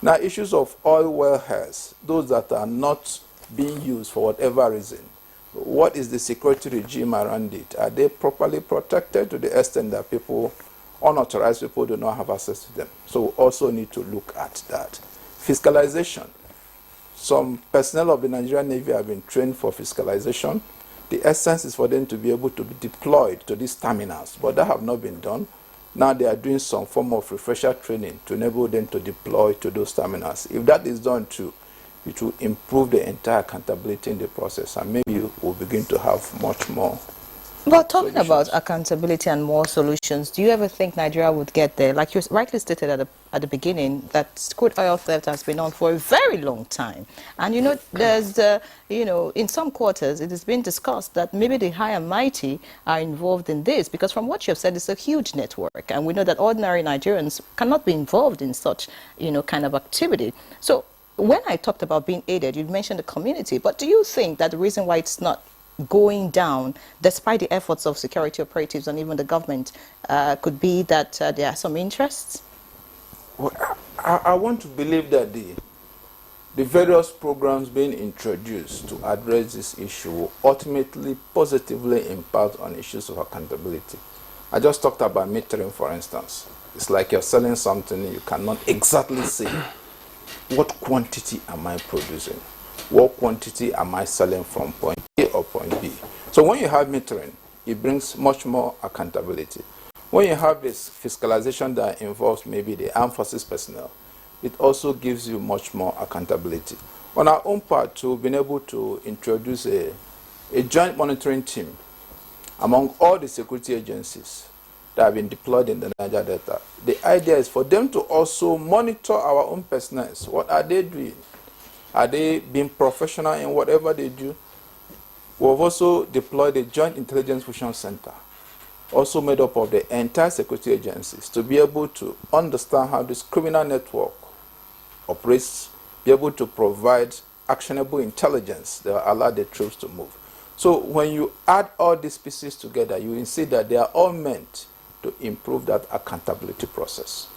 Now, issues of oil wellheads, those that are not being used for whatever reason, what is the security regime around it? Are they properly protected to the extent that people, unauthorized people, do not have access to them? So we also need to look at that. Fiscalization. Some personnel of the Nigerian Navy have been trained for fiscalization. The essence is for them to be able to be deployed to these terminals, but that have not been done. Now they are doing some form of refresher training to enable them to deploy to those terminals. If that is done too, it will improve the entire accountability in the process, and maybe we'll begin to have much more. But talking about accountability and more solutions, do you ever think Nigeria would get there? Like you rightly stated at the beginning, that crude oil theft has been on for a very long time. And, you know, there's, in some quarters, it has been discussed that maybe the high and mighty are involved in this, because from what you've said, it's a huge network. And we know that ordinary Nigerians cannot be involved in such, kind of activity. So when I talked about being aided, you mentioned the community. But do you think that the reason why it's not going down, despite the efforts of security operatives and even the government, could be that there are some interests? Well, I want to believe that the various programs being introduced to address this issue will ultimately positively impact on issues of accountability. I just talked about metering, for instance. It's like you're selling something, you cannot exactly say what quantity am I producing, what quantity am I selling from point A or point B. So when you have metering, it brings much more accountability. When you have this fiscalization that involves maybe the armed forces personnel, it also gives you much more accountability. On our own part, we've been able to introduce a joint monitoring team among all the security agencies that have been deployed in the Niger Delta. The idea is for them to also monitor our own personnel. What are they doing? Are they being professional in whatever they do? We've also deployed a Joint Intelligence Fusion Center, also made up of the entire security agencies, to be able to understand how this criminal network operates, be able to provide actionable intelligence that will allow the troops to move. So when you add all these pieces together, you will see that they are all meant to improve that accountability process.